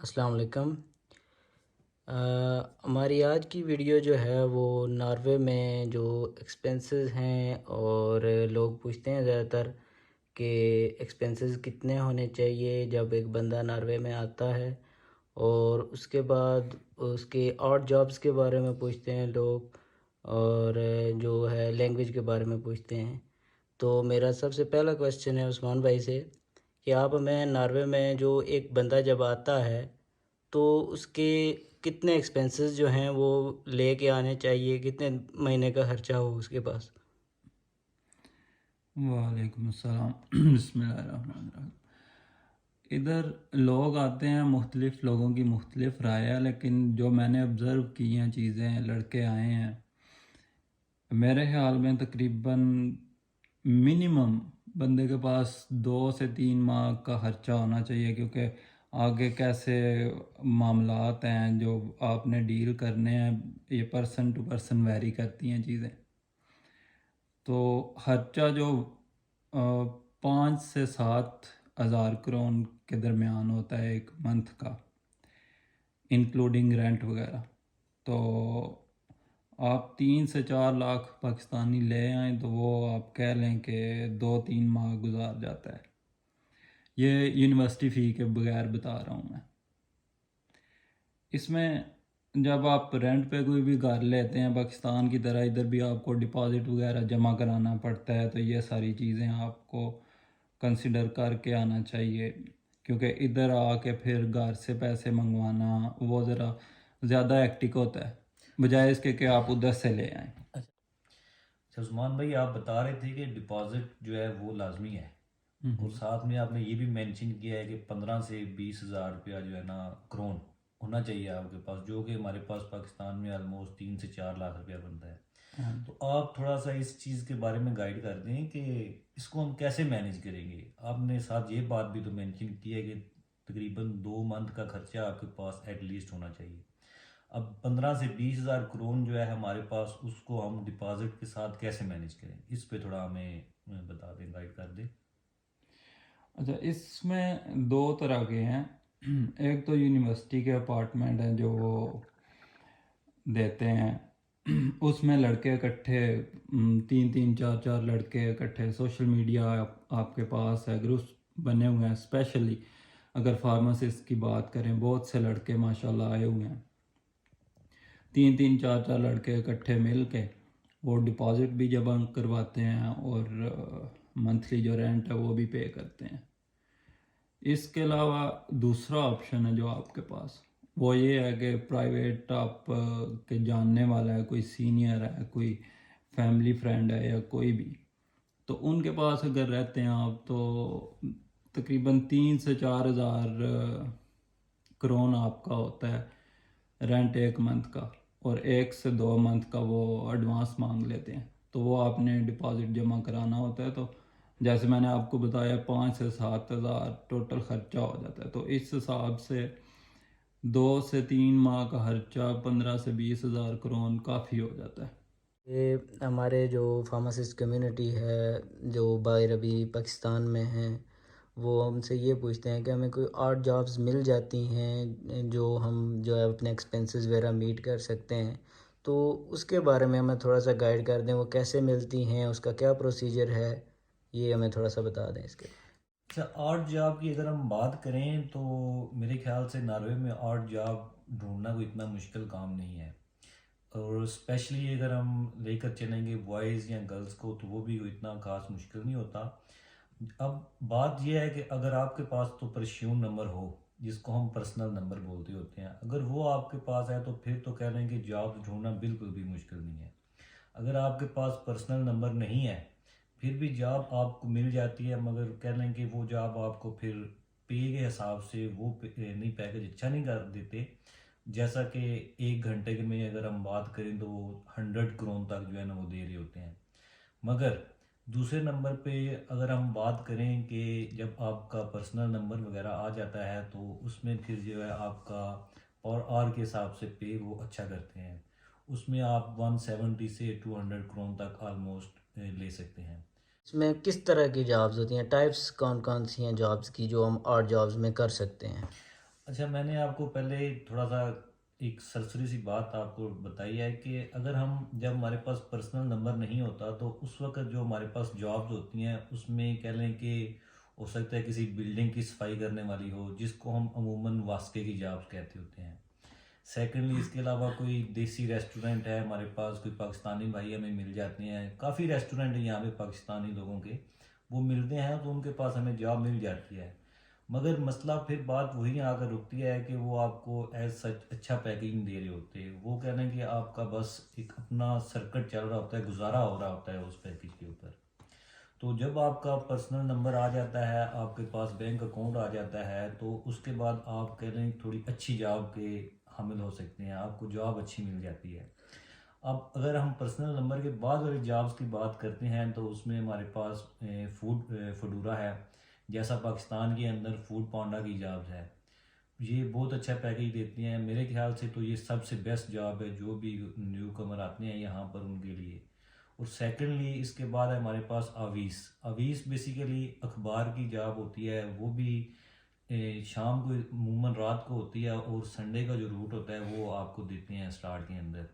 अस्सलाम वालेकुम। हमारी आज की वीडियो जो है वो नॉर्वे में जो एक्सपेंसेस हैं, और लोग पूछते हैं ज़्यादातर कि एक्सपेंसेस कितने होने चाहिए जब एक बंदा नॉर्वे में आता है। और उसके बाद उसके और जॉब्स के बारे में पूछते हैं लोग, और जो है लैंग्वेज के बारे में पूछते हैं। तो मेरा सबसे पहला क्वेश्चन है उस्मान भाई से कि आप हमें नॉर्वे में जो एक बंदा जब आता है तो उसके कितने एक्सपेंसेस जो हैं वो लेके आने चाहिए, कितने महीने का खर्चा हो उसके पास। वालेकुम अस्सलाम। बिस्मिल्लाहिर्रहमानिर्रहीम। इधर लोग आते हैं, मुख्तलिफ़ लोगों की मुख्तलिफ़ राय है, लेकिन जो मैंने ऑब्ज़र्व की हैं चीज़ें, लड़के आए हैं, मेरे ख्याल में तकरीबन मिनिमम बंदे के पास 2 से 3 माह का खर्चा होना चाहिए, क्योंकि आगे कैसे मामलात हैं जो आपने डील करने हैं, ये पर्सन टू पर्सन वेरी करती हैं चीज़ें। तो खर्चा जो 5 से 7 हज़ार क्रोन के दरमियान होता है एक मंथ का, इंक्लूडिंग रेंट वगैरह। तो आप 3 से 4 लाख पाकिस्तानी ले आएँ तो वो आप कह लें कि 2-3 माह गुजार जाता है। ये यूनिवर्सिटी फ़ी के बगैर बता रहा हूँ मैं। इसमें जब आप रेंट पे कोई भी घर लेते हैं, पाकिस्तान की तरह इधर भी आपको डिपॉज़िट वगैरह जमा कराना पड़ता है, तो ये सारी चीज़ें आपको कंसिडर करके आना चाहिए, क्योंकि इधर आके फिर घर से पैसे मंगवाना वो ज़रा ज़्यादा हेक्टिक होता है, बजाय इसके कि आप उधर से ले आएँ। अच्छा उस्मान भाई, आप बता रहे थे कि डिपॉजिट जो है वो लाजमी है, और हम्म। साथ में आपने ये भी मेंशन किया है कि 15 से 20 हज़ार रुपया जो है ना क्रोन होना चाहिए आपके पास, जो कि हमारे पास पाकिस्तान में ऑलमोस्ट 3 से 4 लाख रुपया बनता है। हाँ जी। तो आप थोड़ा सा इस चीज़ के बारे में गाइड कर दें कि इसको हम कैसे मैनेज करेंगे। आपने साथ ये बात भी तो मेंशन की है कि तकरीबन 2 मंथ का खर्चा आपके पास एटलीस्ट होना चाहिए। अब 15 से 20 हज़ार क्रोन जो है हमारे पास, उसको हम डिपॉजिट के साथ कैसे मैनेज करें, इस पे थोड़ा हमें बता दें, गाइड कर दें। अच्छा, इसमें दो तरह के हैं। एक तो यूनिवर्सिटी के अपार्टमेंट हैं जो वो देते हैं। उसमें लड़के इकट्ठे, 3-3 4-4 लड़के इकट्ठे, सोशल मीडिया आपके पास है, ग्रुप्स बने हुए हैं। स्पेशली अगर फार्मासिस्ट की बात करें, बहुत से लड़के माशाल्लाह आए हुए हैं। 3-3 4-4 लड़के इकट्ठे मिल के वो डिपॉज़िट भी जमा करवाते हैं और मंथली जो रेंट है वो भी पे करते हैं। इसके अलावा दूसरा ऑप्शन है जो आपके पास, वो ये है कि प्राइवेट आप के जानने वाला है, कोई सीनियर है, कोई फैमिली फ्रेंड है या कोई भी, तो उनके पास अगर रहते हैं आप, तो तकरीबन 3 से 4 हज़ार क्रोन आपका होता है रेंट एक मंथ का, और 1 से 2 मंथ का वो एडवांस मांग लेते हैं। तो वो आपने डिपॉज़िट जमा कराना होता है। तो जैसे मैंने आपको बताया, 5 से 7 हज़ार टोटल ख़र्चा हो जाता है। तो इस हिसाब से 2 से 3 माह का खर्चा 15 से 20 हज़ार क्रोन काफ़ी हो जाता है। ये हमारे जो फार्मासिस्ट कम्युनिटी है जो बाहर अभी पाकिस्तान में हैं, वो हमसे ये पूछते हैं कि हमें कोई और जॉब्स मिल जाती हैं जो हम जो है अपने एक्सपेंसेस वगैरह मीट कर सकते हैं। तो उसके बारे में हमें थोड़ा सा गाइड कर दें, वो कैसे मिलती हैं, उसका क्या प्रोसीजर है, ये हमें थोड़ा सा बता दें इसके। अच्छा, आर्ट जॉब की अगर हम बात करें तो मेरे ख्याल से नॉर्वे में आर्ट जॉब ढूंढना कोई इतना मुश्किल काम नहीं है। और स्पेशली अगर हम लेकर चलेंगे बॉयज़ या गर्ल्स को, तो वो भी कोई इतना खास मुश्किल नहीं होता। अब बात यह है कि अगर आपके पास तो परस्यूम नंबर हो, जिसको हम पर्सनल नंबर बोलते होते हैं, अगर वो आपके पास है तो फिर तो कह लें कि जॉब ढूंढना बिल्कुल भी मुश्किल नहीं है। अगर आपके पास पर्सनल नंबर नहीं है, फिर भी जॉब आपको मिल जाती है, मगर कह लें कि वो जॉब आपको फिर पे के हिसाब से वो नहीं, पैकेज अच्छा नहीं कर देते। जैसा कि 1 घंटे के में अगर हम बात करें तो वो 100 क्रोन तक जो है ना वो दे रहे होते हैं। मगर दूसरे नंबर पे अगर हम बात करें कि जब आपका पर्सनल नंबर वगैरह आ जाता है, तो उसमें फिर जो है आपका और आर के हिसाब से पे वो अच्छा करते हैं। उसमें आप 170 से 200 क्रोन तक ऑलमोस्ट ले सकते हैं। इसमें किस तरह की जॉब्स होती हैं, टाइप्स कौन कौन सी हैं जॉब्स की जो हम और जॉब्स में कर सकते हैं। अच्छा, मैंने आपको पहले थोड़ा सा एक सरसरी सी बात आपको बताई है कि अगर हम जब हमारे पास पर्सनल नंबर नहीं होता तो उस वक्त जो हमारे पास जॉब्स होती हैं उसमें कह लें कि हो सकता है किसी बिल्डिंग की सफाई करने वाली हो, जिसको हम अमूमन वास्के की जॉब्स कहते होते हैं। सेकेंडली इसके अलावा कोई देसी रेस्टोरेंट है हमारे पास, कोई पाकिस्तानी भाई हमें मिल जाते हैं, काफ़ी रेस्टोरेंट हैं यहाँ पे पाकिस्तानी लोगों के, वो मिलते हैं तो उनके पास हमें जॉब मिल जाती है। मगर मसला फिर बात वही आकर रुकती है कि वो आपको एज सच अच्छा पैकेजिंग दे रहे होते हैं। वो कह रहे हैं कि आपका बस एक अपना सर्किट चल रहा होता है, गुजारा हो रहा होता है उस पैकेज के ऊपर। तो जब आपका पर्सनल नंबर आ जाता है, आपके पास बैंक अकाउंट आ जाता है, तो उसके बाद आप कह रहे हैं थोड़ी अच्छी जॉब के हामिल हो सकते हैं, आपको जॉब अच्छी मिल जाती है। अब अगर हम पर्सनल नंबर के बाद वाली जॉब्स की बात करते हैं तो उसमें हमारे पास फूडूरा है, जैसा पाकिस्तान के अंदर फूड पांडा की जॉब्स है। ये बहुत अच्छा पैकेज देती हैं, मेरे ख्याल से तो ये सबसे बेस्ट जॉब है जो भी न्यू कमर आते हैं यहाँ पर उनके लिए। और सेकंडली इसके बाद है हमारे पास आवीस। आवीस बेसिकली अखबार की जॉब होती है, वो भी शाम को अमूमन रात को होती है, और संडे का जो रूट होता है वो आपको देते हैं स्टार्ट के अंदर।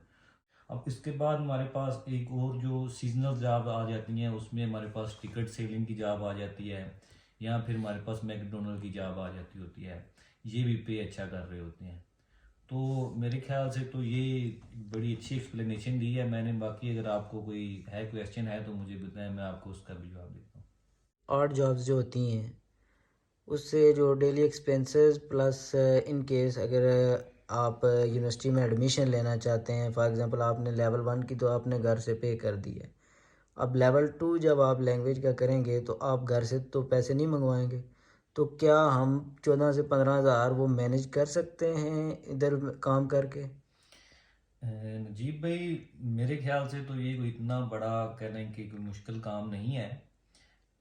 अब इसके बाद हमारे पास एक और जो सीजनल जॉब आ जाती हैं, उसमें हमारे पास टिकट सेलिंग की जॉब आ जाती है, या फिर हमारे पास मैकडोनल्ड की जॉब आ जाती होती है। ये भी पे अच्छा कर रहे होते हैं। तो मेरे ख्याल से तो ये बड़ी अच्छी एक्सप्लेनेशन दी है मैंने। बाकी अगर आपको कोई है क्वेश्चन है तो मुझे बताएं, मैं आपको उसका भी जवाब देता हूँ। और जॉब्स जो होती हैं उससे जो daily expenses plus in case अगर आप यूनिवर्सिटी में एडमिशन लेना चाहते हैं, फॉर एग्जांपल आपने लेवल 1 की तो आपने घर से पे कर दी है। अब लेवल 2 जब आप लैंग्वेज का करेंगे तो आप घर से तो पैसे नहीं मंगवाएंगे। तो क्या हम 14 से 15 हज़ार वो मैनेज कर सकते हैं इधर काम करके? नजीब भाई, मेरे ख्याल से तो ये कोई इतना बड़ा कह लें कि कोई मुश्किल काम नहीं है।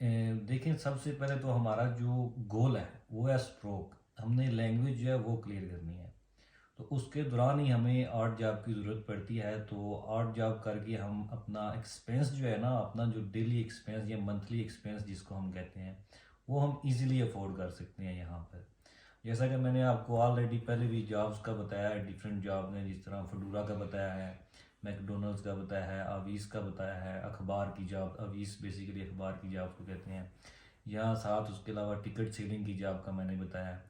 देखें, सबसे पहले तो हमारा जो गोल है वो है स्ट्रोक, हमने लैंग्वेज जो है वो क्लियर करनी है। तो उसके दौरान ही हमें आर्ट जॉब की ज़रूरत पड़ती है। तो आर्ट जॉब करके हम अपना एक्सपेंस जो है ना, अपना जो डेली एक्सपेंस या मंथली एक्सपेंस जिसको हम कहते हैं, वो हम इजीली अफोर्ड कर सकते हैं यहाँ पर। जैसा कि मैंने आपको ऑलरेडी पहले भी जॉब्स का बताया है, डिफरेंट जॉब ने, जिस तरह फडूरा का बताया है, मैकडोनल्ड्स का बताया है, आवीस का बताया है, अखबार की जॉब, आवीस बेसिकली अखबार की जॉब को कहते हैं, यहाँ साथ उसके अलावा टिकट सेलिंग की जॉब का मैंने बताया।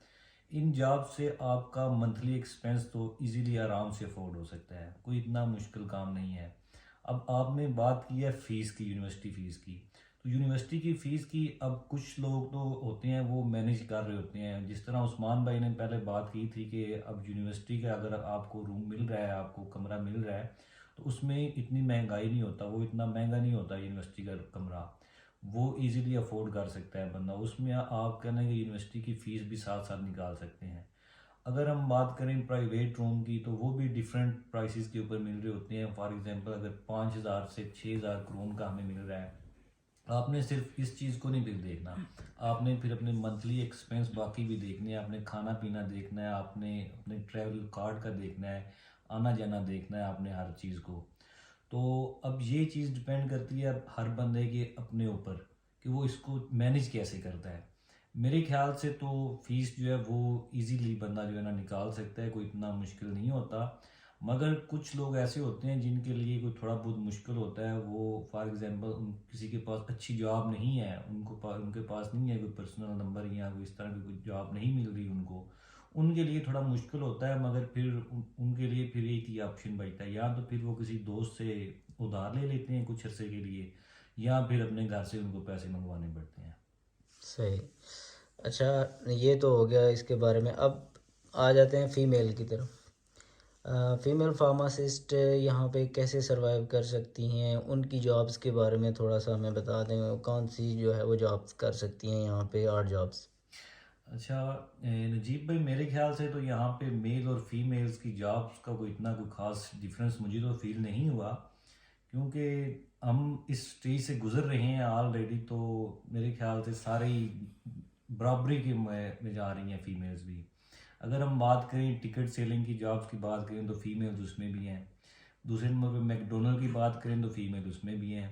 इन जॉब से आपका मंथली एक्सपेंस तो इजीली आराम से अफोर्ड हो सकता है, कोई इतना मुश्किल काम नहीं है। अब आपने बात की है फ़ीस की, यूनिवर्सिटी फ़ीस की। तो यूनिवर्सिटी की फ़ीस की अब कुछ लोग तो होते हैं वो मैनेज कर रहे होते हैं, जिस तरह उस्मान भाई ने पहले बात की थी कि अब यूनिवर्सिटी का अगर आपको रूम मिल रहा है, आपको कमरा मिल रहा है, तो उसमें इतनी महंगाई नहीं होता, वो इतना महंगा नहीं होता यूनिवर्सिटी का कमरा, वो इजीली अफोर्ड कर सकता है बंदा। उसमें आप कहना कि यूनिवर्सिटी की फ़ीस भी साथ साथ निकाल सकते हैं। अगर हम बात करें प्राइवेट रूम की तो वो भी डिफरेंट प्राइसेस के ऊपर मिल रहे होते हैं। फॉर एग्जांपल अगर 5,000 से 6,000 रूम का हमें मिल रहा है, आपने सिर्फ इस चीज़ को नहीं फिर देखना, आपने फिर अपने मंथली एक्सपेंस बाकी भी देखने हैं, आपने खाना पीना देखना है, आपने अपने ट्रैवल कार्ड का देखना है, आना जाना देखना है आपने हर चीज़ को। तो अब ये चीज़ डिपेंड करती है हर बंदे के अपने ऊपर कि वो इसको मैनेज कैसे करता है। मेरे ख्याल से तो फीस जो है वो इजीली बंदा जो है ना निकाल सकता है, कोई इतना मुश्किल नहीं होता। मगर कुछ लोग ऐसे होते हैं जिनके लिए कोई थोड़ा बहुत मुश्किल होता है। वो फॉर एग्जांपल किसी के पास अच्छी जॉब नहीं है, उनके पास नहीं है कोई पर्सनल नंबर या कोई इस तरह की कोई जॉब नहीं मिल रही उनको, उनके लिए थोड़ा मुश्किल होता है। मगर फिर उनके लिए फिर एक ही ऑप्शन बचता है, या तो फिर वो किसी दोस्त से उधार ले लेते हैं कुछ अरसे के लिए, या फिर अपने घर से उनको पैसे मंगवाने पड़ते हैं। सही। अच्छा, ये तो हो गया इसके बारे में। अब आ जाते हैं फ़ीमेल की तरफ। फ़ीमेल फार्मासिस्ट यहाँ पे कैसे सरवाइव कर सकती हैं, उनकी जॉब्स के बारे में थोड़ा सा हमें बता दें, कौन सी जो है वो जॉब्स कर सकती हैं यहाँ पे, और जॉब्स? अच्छा, नजीब भाई, मेरे ख्याल से तो यहाँ पे मेल और फीमेल्स की जॉब्स का कोई इतना कोई ख़ास डिफरेंस मुझे तो फील नहीं हुआ, क्योंकि हम इस स्टेज से गुजर रहे हैं ऑलरेडी। तो मेरे ख्याल से सारी बराबरी के में जा रही हैं फीमेल्स भी। अगर हम बात करें टिकट सेलिंग की जॉब्स की बात करें तो फीमेल्स उसमें भी हैं। दूसरे नंबर पे मैकडोनल्ड की बात करें तो फीमेल उसमें भी हैं।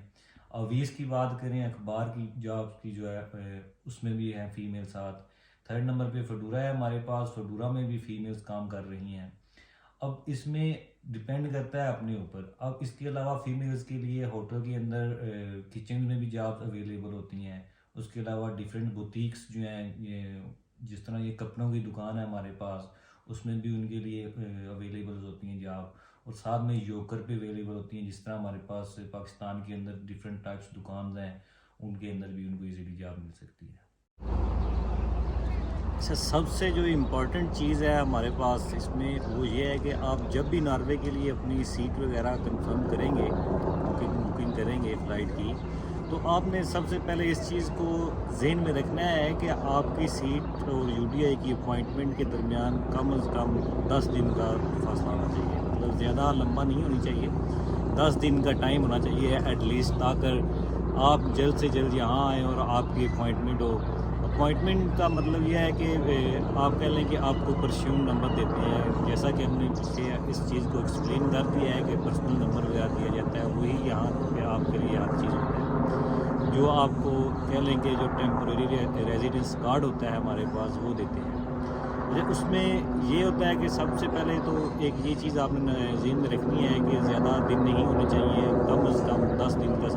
अवीस की बात करें, अखबार की जॉब्स की जो है उसमें भी हैं फीमेल साथ। थर्ड नंबर पे फडूरा है हमारे पास, फडूरा में भी फीमेल्स काम कर रही हैं। अब इसमें डिपेंड करता है अपने ऊपर। अब इसके अलावा फीमेल्स के लिए होटल के अंदर किचन में भी जॉब अवेलेबल होती हैं। उसके अलावा डिफरेंट बुटीक्स जो हैं, ये जिस तरह ये कपड़ों की दुकान है हमारे पास, उसमें भी उनके लिए अवेलेबल होती हैं जॉब। और साथ में योकर पे अवेलेबल होती हैं, जिस तरह हमारे पास पाकिस्तान के अंदर डिफरेंट टाइप्स दुकान हैं, उनके अंदर भी उनको इजीली जॉब मिल सकती है। अच्छा, सबसे जो इम्पोर्टेंट चीज़ है हमारे पास इसमें वो ये है कि आप जब भी नॉर्वे के लिए अपनी सीट वगैरह कंफर्म करेंगे, बुकिंग करेंगे फ़्लाइट की, तो आपने सबसे पहले इस चीज़ को ज़हन में रखना है कि आपकी सीट और यूडीआई की अपॉइंटमेंट के दरमियान कम से कम 10 दिन का फासला होना चाहिए। मतलब ज़्यादा लंबा नहीं होनी चाहिए, 10 दिन का टाइम होना चाहिए एटलीस्ट, ताकि आप जल्द से जल्द यहाँ आएँ और आपकी अपॉइंटमेंट हो। अपॉइंटमेंट का मतलब यह है कि आप कह लें कि आपको परस्यूम नंबर देते हैं, जैसा कि हमने पीछे इस चीज़ को एक्सप्लेन कर दिया है कि पर्सनल नंबर वगैरह दिया जाता है, वही यहाँ पे आपके लिए हर चीज़ होता है। जो आपको कह लें कि जो टेम्पोरेरी रेजिडेंस कार्ड होता है हमारे पास, वो देते हैं। अच्छा, उसमें ये होता है कि सबसे पहले तो एक ये चीज़ आपने ज़हन में रखनी है कि ज़्यादा दिन नहीं होने चाहिए, कम से कम 10 दिन का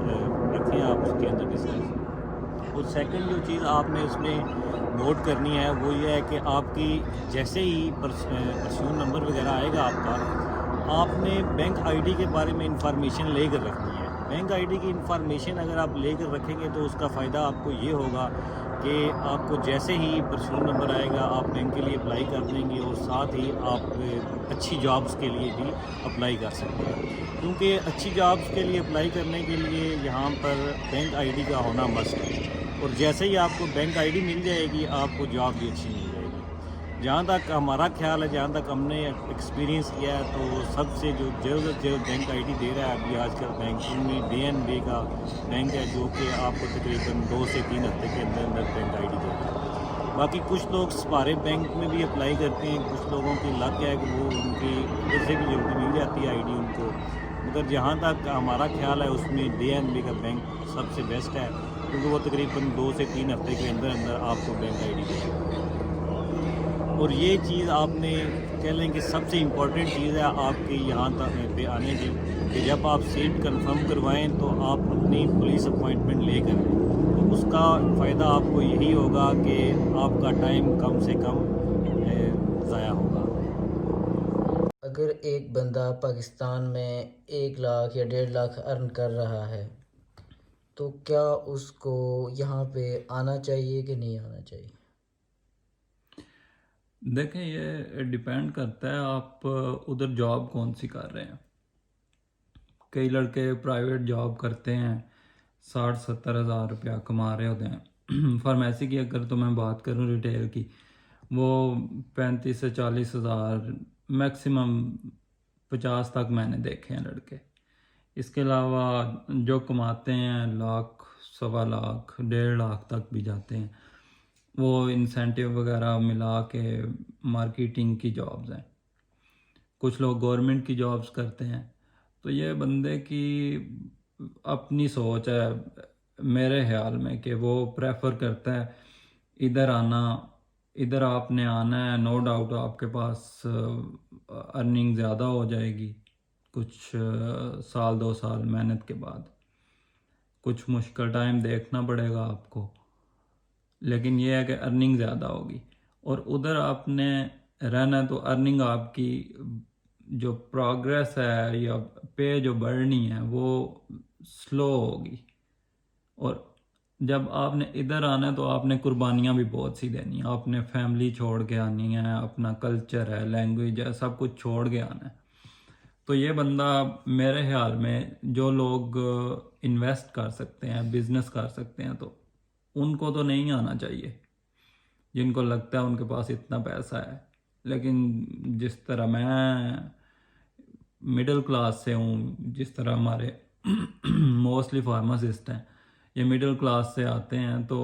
रखें आप उसके अंदर डिस्टेंस। और सेकंड जो चीज़ आपने उसमें नोट करनी है वो ये है कि आपकी जैसे ही परस्यून नंबर वगैरह आएगा आपका, आपने बैंक आईडी के बारे में इंफॉर्मेशन लेकर रखनी है। बैंक आईडी की इंफॉर्मेशन अगर आप लेकर रखेंगे तो उसका फ़ायदा आपको ये होगा कि आपको जैसे ही परस्यून नंबर आएगा आप बैंक के लिए अप्लाई कर देंगे, और साथ ही आप अच्छी जॉब्स के लिए भी अप्लाई कर सकते हैं। क्योंकि अच्छी जॉब्स के लिए अप्लाई करने के लिए यहाँ पर बैंक आईडी का होना मस्ट है, और जैसे ही आपको बैंक आईडी मिल जाएगी आपको जॉब भी अच्छी मिल जाएगी। जहाँ तक हमारा ख्याल है, जहाँ तक हमने एक्सपीरियंस किया है, तो सबसे जो जल्द से जल्द बैंक आईडी दे रहा है अभी आजकल बैंकिंग में DNB का बैंक है, जो कि आपको तकरीबन 2 से 3 हफ्ते के अंदर अंदर बैंक आईडी दे रहा है। बाकी कुछ लोग सपारे बैंक में भी अप्लाई करते हैं, कुछ लोगों की लक है कि वो उनकी उधर से भी जल्दी मिल जाती है आईडी उनको। मगर जहाँ तक हमारा ख्याल है उसमें DNB का बैंक सबसे बेस्ट है, क्योंकि वो तकरीबन 2 से 3 हफ्ते के अंदर अंदर आपको बैंक आईडी देगा। और ये चीज़ आपने कह लें कि सबसे इम्पॉर्टेंट चीज़ है आपकी यहाँ तक पे आने की, कि जब आप सीट कंफर्म करवाएं तो आप अपनी पुलिस अपॉइंटमेंट लेकर आएं। तो उसका फ़ायदा आपको यही होगा कि आपका टाइम कम से कम ज़ाया होगा। अगर एक बंदा पाकिस्तान में 1 लाख या 1.5 लाख अर्न कर रहा है, तो क्या उसको यहाँ पे आना चाहिए कि नहीं आना चाहिए? देखें, ये डिपेंड करता है आप उधर जॉब कौन सी कर रहे हैं। कई लड़के प्राइवेट जॉब करते हैं, 60-70 हज़ार रुपया कमा रहे होते हैं। फार्मेसी की अगर तो मैं बात करूं रिटेल की, वो 35 से 40 हज़ार, मैक्सिमम 50 तक मैंने देखे हैं लड़के। इसके अलावा जो कमाते हैं लाख, 1.25 लाख, 1.5 लाख तक भी जाते हैं, वो इंसेंटिव वगैरह मिला के मार्केटिंग की जॉब्स हैं। कुछ लोग गवर्नमेंट की जॉब्स करते हैं। तो ये बंदे की अपनी सोच है मेरे ख्याल में, कि वो प्रेफर करता है इधर आना, इधर आपने आना है। नो डाउट आपके पास अर्निंग ज़्यादा हो जाएगी कुछ साल 2 साल मेहनत के बाद। कुछ मुश्किल टाइम देखना पड़ेगा आपको, लेकिन ये है कि अर्निंग ज़्यादा होगी। और उधर आपने रहना तो अर्निंग आपकी जो प्रोग्रेस है या पे जो बढ़नी है वो स्लो होगी। और जब आपने इधर आना है तो आपने कुर्बानियाँ भी बहुत सी देनी है। आपने फैमिली छोड़ के आनी है, अपना कल्चर है, लैंग्वेज है, सब कुछ छोड़ के आना है। तो ये बंदा मेरे ख्याल में, जो लोग इन्वेस्ट कर सकते हैं, बिजनेस कर सकते हैं, तो उनको तो नहीं आना चाहिए, जिनको लगता है उनके पास इतना पैसा है। लेकिन जिस तरह मैं मिडिल क्लास से हूँ, जिस तरह हमारे मोस्टली फार्मासिस्ट हैं, ये मिडिल क्लास से आते हैं, तो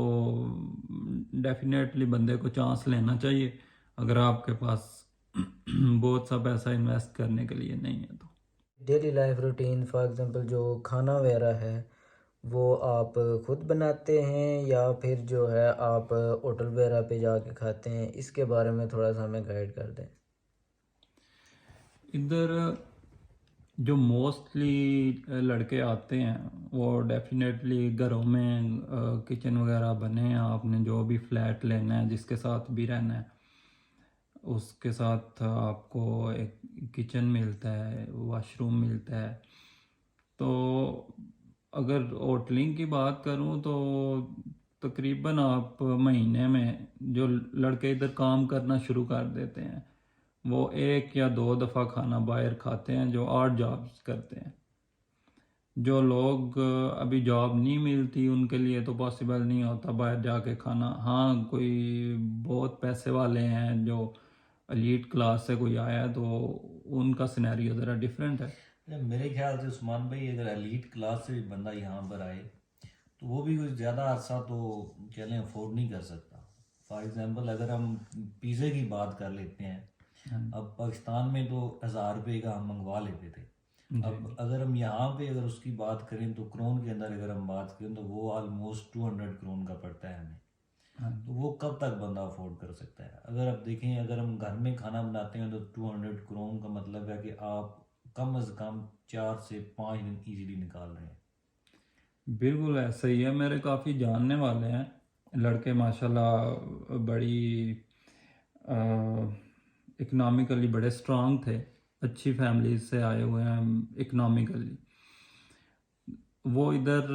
डेफिनेटली बंदे को चांस लेना चाहिए अगर आपके पास बहुत सा पैसा इन्वेस्ट करने के लिए नहीं है तो। Daily life routine for example जो खाना वगैरह है, वो आप खुद बनाते हैं या फिर जो है आप होटल वगैरह पे जाके खाते हैं? इसके बारे में थोड़ा सा हमें गाइड कर दें। इधर जो मोस्टली लड़के आते हैं वो डेफिनेटली घरों में किचन वगैरह बने हैं, आपने जो भी फ्लैट लेना है जिसके साथ भी रहना है उसके साथ आपको एक किचन मिलता है, वॉशरूम मिलता है। तो अगर होटलिंग की बात करूं तो तकरीबन आप महीने में जो लड़के इधर काम करना शुरू कर देते हैं वो 1 या 2 दफ़ा खाना बाहर खाते हैं जो 8 जॉब्स करते हैं। जो लोग अभी जॉब नहीं मिलती उनके लिए तो पॉसिबल नहीं होता बाहर जाके खाना। हाँ, कोई बहुत पैसे वाले हैं जो एलीट क्लास से कोई आया है तो उनका सिनेरियो ज़रा डिफरेंट है। मेरे ख्याल से उस्मान भाई अगर एलीट क्लास से भी बंदा यहाँ पर आए तो वो भी कुछ ज़्यादा अरसा तो चलें अफोर्ड नहीं कर सकता। फॉर एग्ज़ाम्पल अगर हम पिज़्ज़े की बात कर लेते हैं, अब पाकिस्तान में तो 1000 रुपये का हम मंगवा लेते थे। अब अगर हम यहाँ पे अगर उसकी बात करें तो क्रोन के अंदर अगर हम बात करें तो वो ऑलमोस्ट 200 क्रोन का पड़ता है हमें। तो वो कब तक बंदा अफोर्ड कर सकता है? अगर आप देखें अगर हम घर में खाना बनाते हैं तो 200 क्रोन का मतलब है कि आप कम अज़ कम 4 से 5 दिन इजीली निकाल रहे हैं। बिल्कुल ऐसा ही है। मेरे काफ़ी जानने वाले हैं लड़के माशाल्लाह, बड़ी इकोनॉमिकली बड़े स्ट्रांग थे, अच्छी फैमिली से आए हुए हैं इकोनॉमिकली। वो इधर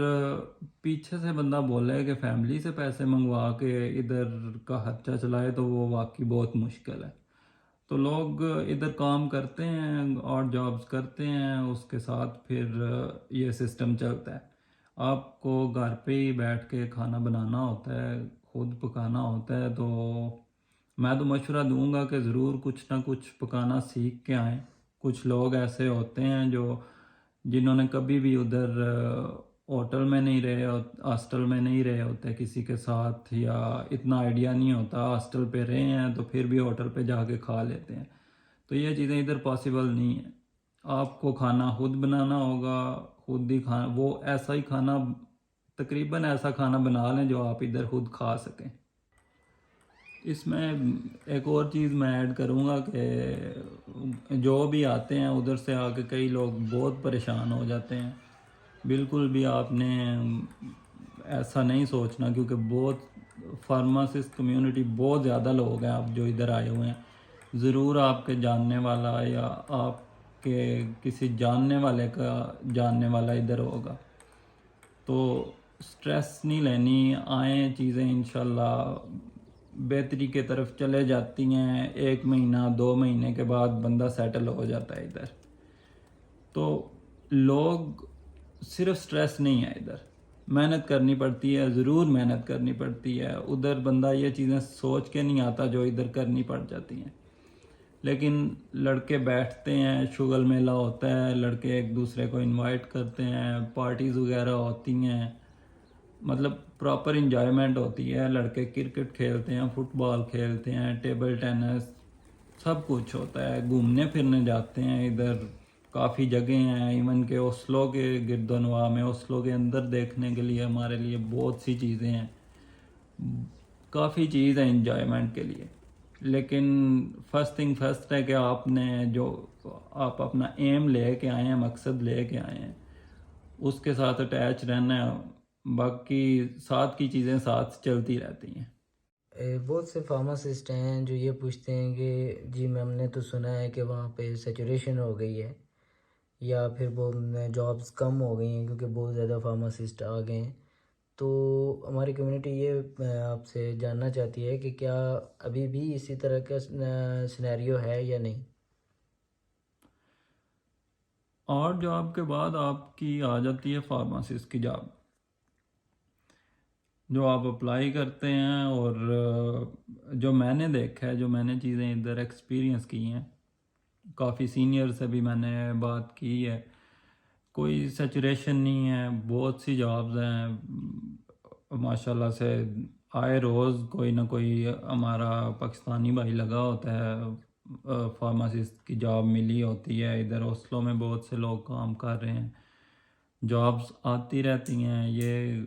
पीछे से बंदा बोले कि फैमिली से पैसे मंगवा के इधर का खर्चा चलाए तो वो वाकई बहुत मुश्किल है। तो लोग इधर काम करते हैं और जॉब्स करते हैं, उसके साथ फिर ये सिस्टम चलता है। आपको घर पे ही बैठ के खाना बनाना होता है, खुद पकाना होता है। तो मैं तो मशवरा दूंगा कि ज़रूर कुछ ना कुछ पकाना सीख के आएँ। कुछ लोग ऐसे होते हैं जो जिन्होंने कभी भी उधर होटल में नहीं रहे, हॉस्टल में नहीं रहे होते किसी के साथ, या इतना आइडिया नहीं होता, हॉस्टल पे रहे हैं तो फिर भी होटल पे जाके खा लेते हैं। तो ये चीज़ें इधर पॉसिबल नहीं है। आपको खाना खुद बनाना होगा, खुद ही खाना, वो ऐसा ही खाना, तकरीबन ऐसा खाना बना लें जो आप इधर खुद खा सकें। इसमें एक और चीज़ मैं ऐड करूँगा कि जो भी आते हैं उधर से आके कई लोग बहुत परेशान हो जाते हैं। बिल्कुल भी आपने ऐसा नहीं सोचना, क्योंकि बहुत फार्मासिस्ट कम्युनिटी बहुत ज़्यादा लोग हैं आप जो इधर आए हुए हैं। ज़रूर आपके जानने वाला या आपके किसी जानने वाले का जानने वाला इधर होगा। तो स्ट्रेस नहीं लेनी, आए चीज़ें इंशाल्लाह बेहतरी के तरफ चले जाती हैं। 1 महीना 2 महीने के बाद बंदा सेटल हो जाता है इधर। तो लोग सिर्फ स्ट्रेस नहीं है, इधर मेहनत करनी पड़ती है, ज़रूर मेहनत करनी पड़ती है। उधर बंदा ये चीज़ें सोच के नहीं आता जो इधर करनी पड़ जाती हैं। लेकिन लड़के बैठते हैं, शुगल मेला होता है, लड़के एक दूसरे को इनवाइट करते हैं, पार्टीज़ वगैरह होती हैं, मतलब प्रॉपर इंजॉयमेंट होती है। लड़के क्रिकेट खेलते हैं, फुटबॉल खेलते हैं, टेबल टेनिस, सब कुछ होता है। घूमने फिरने जाते हैं, इधर काफ़ी जगह हैं। इवन के ओस्लो के गिरदोनवा में, ओस्लो के अंदर देखने के लिए हमारे लिए बहुत सी चीज़ें हैं, काफ़ी चीज़ है इंजॉयमेंट के लिए। लेकिन फर्स्ट थिंग फर्स्ट है कि आपने जो आप अपना एम ले के आए हैं, मकसद ले के आए हैं, उसके साथ अटैच रहना है। बाकी साथ की चीज़ें साथ चलती रहती हैं। बहुत से फार्मासिस्ट हैं जो ये पूछते हैं कि जी मैम ने तो सुना है कि वहाँ पे सैचुरेशन हो गई है या फिर वो जॉब्स कम हो गई हैं क्योंकि बहुत ज़्यादा फार्मासिस्ट आ गए हैं। तो हमारी कम्युनिटी ये आपसे जानना चाहती है कि क्या अभी भी इसी तरह का सिनेरियो है या नहीं? और जॉब के बाद आपकी आ जाती है फार्मासिस्ट की जॉब, जो आप अप्लाई करते हैं। और जो मैंने देखा है, जो मैंने चीज़ें इधर एक्सपीरियंस की हैं, काफ़ी सीनियर से भी मैंने बात की है, कोई सैचुरेशन नहीं है। बहुत सी जॉब्स हैं माशाल्लाह से, आए रोज़ कोई ना कोई हमारा पाकिस्तानी भाई लगा होता है, फार्मासिस्ट की जॉब मिली होती है। इधर ओस्लो में बहुत से लोग काम कर रहे हैं। जॉब्स आती रहती हैं। ये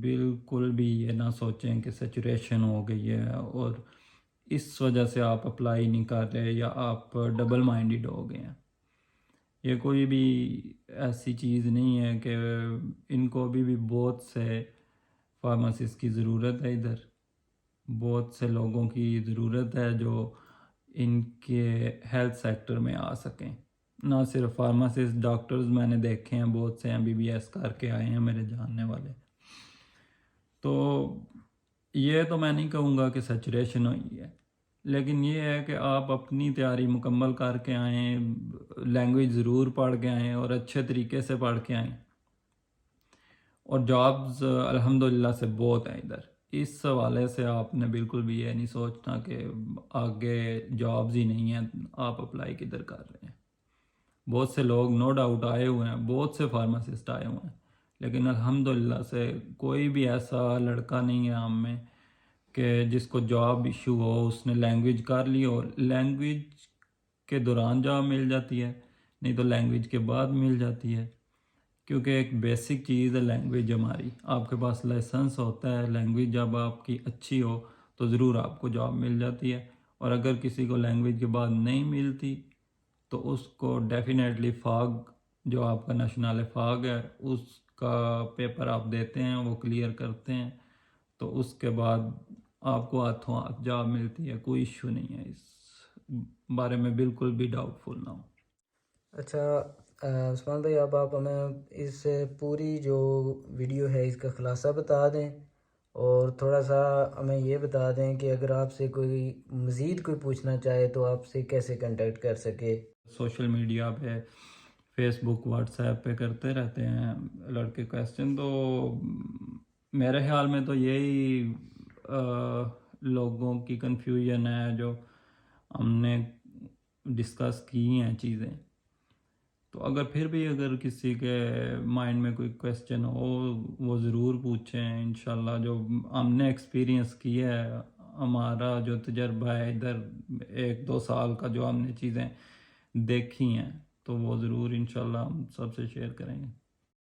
बिल्कुल भी ये ना सोचें कि सैचुरेशन हो गई है और इस वजह से आप अप्लाई नहीं कर रहे या आप डबल माइंडेड हो गए हैं। ये कोई भी ऐसी चीज़ नहीं है कि इनको अभी भी बहुत से फार्मासिस्ट की ज़रूरत है इधर, बहुत से लोगों की ज़रूरत है जो इनके हेल्थ सेक्टर में आ सकें। ना सिर्फ फार्मासिस्ट, डॉक्टर्स मैंने देखे हैं बहुत से MBBS करके आए हैं मेरे जानने वाले। तो ये तो मैं नहीं कहूँगा कि सैचुरेशन हुई है, लेकिन ये है कि आप अपनी तैयारी मुकम्मल करके आएँ, लैंग्वेज ज़रूर पढ़ के आएँ और अच्छे तरीके से पढ़ के आएँ। और जॉब्स अल्हम्दुलिल्लाह से बहुत हैं इधर। इस हवाले से आपने बिल्कुल भी ये नहीं सोचना कि आगे जॉब्स ही नहीं हैं, आप अप्लाई किधर कर रहे हैं। बहुत से लोग नो डाउट आए हुए हैं, बहुत से फार्मासिस्ट आए हुए हैं, लेकिन अल्हम्दुलिल्लाह से कोई भी ऐसा लड़का नहीं है हम में कि जिसको जॉब इशू हो। उसने लैंग्वेज कर ली और लैंग्वेज के दौरान जॉब मिल जाती है, नहीं तो लैंग्वेज के बाद मिल जाती है, क्योंकि एक बेसिक चीज़ है लैंग्वेज हमारी। आपके पास लाइसेंस होता है, लैंग्वेज जब आपकी अच्छी हो तो ज़रूर आपको जॉब मिल जाती है। और अगर किसी को लैंग्वेज के बाद नहीं मिलती तो उसको डेफिनेटली फ़ाग, जो आपका नेशनल फ़ाग है, उसका पेपर आप देते हैं, वो क्लियर करते हैं, तो उसके बाद आपको हाथों हाथ जॉब मिलती है। कोई इशू नहीं है, इस बारे में बिल्कुल भी डाउटफुल ना हो। अच्छा उस्मान भाई, अब आप हमें इस पूरी जो वीडियो है इसका ख़ुलासा बता दें और थोड़ा सा हमें ये बता दें कि अगर आपसे कोई मज़ीद कोई पूछना चाहे तो आपसे कैसे कांटेक्ट कर सके। सोशल मीडिया पे, फेसबुक, व्हाट्सएप पे करते रहते हैं लड़के क्वेश्चन, तो मेरे ख्याल में तो यही लोगों की कंफ्यूजन है जो हमने डिस्कस की हैं चीज़ें। तो अगर फिर भी अगर किसी के माइंड में कोई क्वेश्चन हो वो ज़रूर पूछें। इंशाल्लाह जो हमने एक्सपीरियंस किया है, हमारा जो तजर्बा है इधर 1-2 साल का, जो हमने चीज़ें देखी हैं, तो वो ज़रूर इंशाल्लाह हम सबसे शेयर करेंगे।